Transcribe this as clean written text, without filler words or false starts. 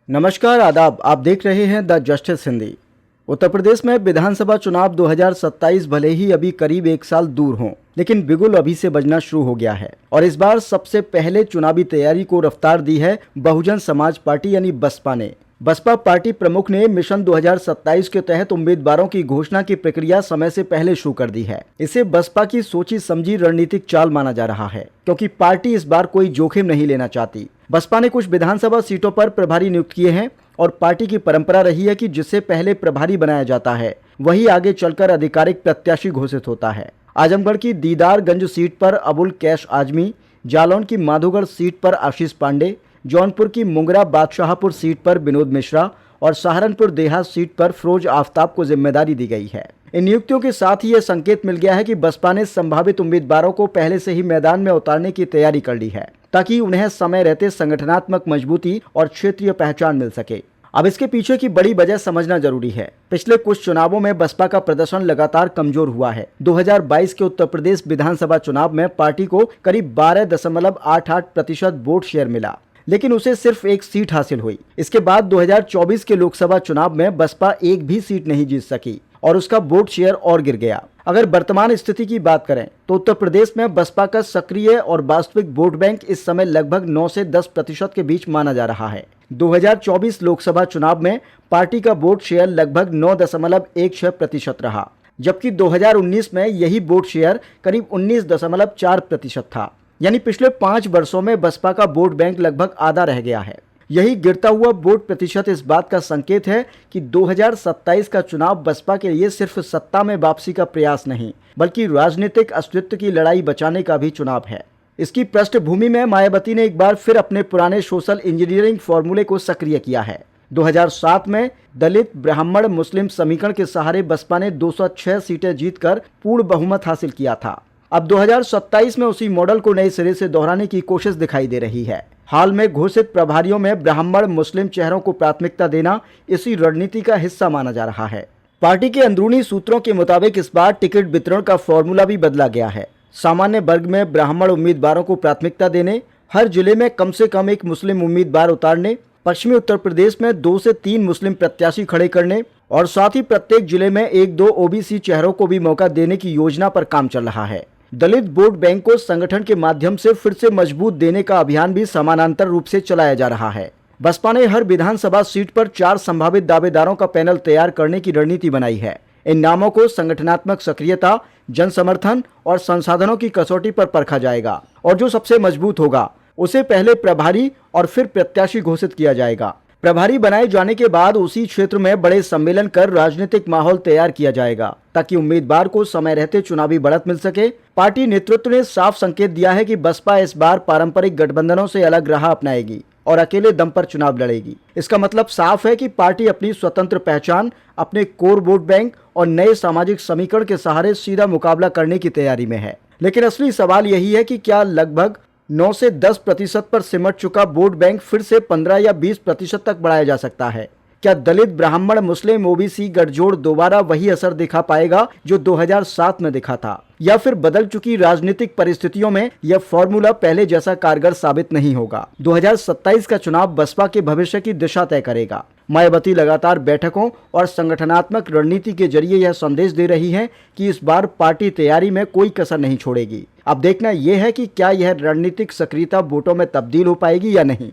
नमस्कार आदाब। आप देख रहे हैं द जस्टिस हिंदी। उत्तर प्रदेश में विधानसभा चुनाव 2027 भले ही अभी करीब एक साल दूर हों, लेकिन बिगुल अभी से बजना शुरू हो गया है और इस बार सबसे पहले चुनावी तैयारी को रफ्तार दी है बहुजन समाज पार्टी यानी बसपा ने। बसपा पार्टी प्रमुख ने मिशन 2027 के तहत उम्मीदवारों की घोषणा की प्रक्रिया समय से पहले शुरू कर दी है। इसे बसपा की सोची समझी रणनीतिक चाल माना जा रहा है, क्योंकि पार्टी इस बार कोई जोखिम नहीं लेना चाहती। बसपा ने कुछ विधानसभा सीटों पर प्रभारी नियुक्त किए हैं और पार्टी की परंपरा रही है कि जिससे पहले प्रभारी बनाया जाता है वही आगे चलकर आधिकारिक प्रत्याशी घोषित होता है। आजमगढ़ की दीदारगंज सीट पर अबुल कैश आजमी, जालौन की माधोगढ़ सीट पर आशीष पांडे, जौनपुर की मुंगरा बादशाहपुर सीट पर विनोद मिश्रा और सहारनपुर देहात सीट पर फिरोज आफ्ताब को जिम्मेदारी दी गई है। इन नियुक्तियों के साथ ही यह संकेत मिल गया है कि बसपा ने संभावित उम्मीदवारों को पहले से ही मैदान में उतारने की तैयारी कर ली है, ताकि उन्हें समय रहते संगठनात्मक मजबूती और क्षेत्रीय पहचान मिल सके। अब इसके पीछे की बड़ी वजह समझना जरूरी है। पिछले कुछ चुनावों में बसपा का प्रदर्शन लगातार कमजोर हुआ है। 2022 के उत्तर प्रदेश विधानसभा चुनाव में पार्टी को करीब 12.88% वोट शेयर मिला, लेकिन उसे सिर्फ एक सीट हासिल हुई। इसके बाद 2024 के लोकसभा चुनाव में बसपा एक भी सीट नहीं जीत सकी और उसका वोट शेयर और गिर गया। अगर वर्तमान स्थिति की बात करें तो उत्तर प्रदेश में बसपा का सक्रिय और वास्तविक वोट बैंक इस समय लगभग 9 से 10% के बीच माना जा रहा है। 2024 लोकसभा चुनाव में पार्टी का वोट शेयर लगभग 9.16% रहा, जबकि 2019 में यही वोट शेयर करीब 19.4% था। यानी पिछले 5 वर्षों में बसपा का वोट बैंक लगभग आधा रह गया है। यही गिरता हुआ वोट प्रतिशत इस बात का संकेत है कि 2027 का चुनाव बसपा के लिए सिर्फ सत्ता में वापसी का प्रयास नहीं, बल्कि राजनीतिक अस्तित्व की लड़ाई बचाने का भी चुनाव है। इसकी पृष्ठभूमि में मायावती ने एक बार फिर अपने पुराने सोशल इंजीनियरिंग फॉर्मूले को सक्रिय किया है। 2007 में दलित ब्राह्मण मुस्लिम समीकरण के सहारे बसपा ने 206 सीटें जीतकर पूर्ण बहुमत हासिल किया था। अब 2027 में उसी मॉडल को नए सिरे से दोहराने की कोशिश दिखाई दे रही है। हाल में घोषित प्रभारियों में ब्राह्मण मुस्लिम चेहरों को प्राथमिकता देना इसी रणनीति का हिस्सा माना जा रहा है। पार्टी के अंदरूनी सूत्रों के मुताबिक इस बार टिकट वितरण का फॉर्मूला भी बदला गया है। सामान्य वर्ग में ब्राह्मण उम्मीदवारों को प्राथमिकता देने, हर जिले में कम से कम एक मुस्लिम उम्मीदवार उतारने, पश्चिमी उत्तर प्रदेश में 2 से 3 मुस्लिम प्रत्याशी खड़े करने और साथ ही प्रत्येक जिले में 1-2 ओबीसी चेहरों को भी मौका देने की योजना पर काम चल रहा है। दलित वोट बैंक को संगठन के माध्यम से फिर से मजबूत देने का अभियान भी समानांतर रूप से चलाया जा रहा है। बसपा ने हर विधानसभा सीट पर 4 संभावित दावेदारों का पैनल तैयार करने की रणनीति बनाई है। इन नामों को संगठनात्मक सक्रियता, जन समर्थन और संसाधनों की कसौटी पर परखा जाएगा और जो सबसे मजबूत होगा उसे पहले प्रभारी और फिर प्रत्याशी घोषित किया जाएगा। प्रभारी बनाए जाने के बाद उसी क्षेत्र में बड़े सम्मेलन कर राजनीतिक माहौल तैयार किया जाएगा, ताकि उम्मीदवार को समय रहते चुनावी बढ़त मिल सके। पार्टी नेतृत्व ने साफ संकेत दिया है कि बसपा इस बार पारंपरिक गठबंधनों से अलग राह अपनाएगी और अकेले दम पर चुनाव लड़ेगी। इसका मतलब साफ है कि पार्टी अपनी स्वतंत्र पहचान, अपने कोर वोट बैंक और नए सामाजिक समीकरण के सहारे सीधा मुकाबला करने की तैयारी में है। लेकिन असली सवाल यही है कि क्या लगभग 9 से 10% पर सिमट चुका वोट बैंक फिर से 15 या 20% तक बढ़ाया जा सकता है? क्या दलित ब्राह्मण मुस्लिम ओबीसी गठजोड़ दोबारा वही असर दिखा पाएगा जो 2007 में दिखा था, या फिर बदल चुकी राजनीतिक परिस्थितियों में यह फॉर्मूला पहले जैसा कारगर साबित नहीं होगा? 2027 का चुनाव बसपा के भविष्य की दिशा तय करेगा। मायावती लगातार बैठकों और संगठनात्मक रणनीति के जरिए यह संदेश दे रही है कि इस बार पार्टी तैयारी में कोई कसर नहीं छोड़ेगी। अब देखना यह है कि क्या यह रणनीतिक सक्रियता वोटों में तब्दील हो पाएगी या नहीं।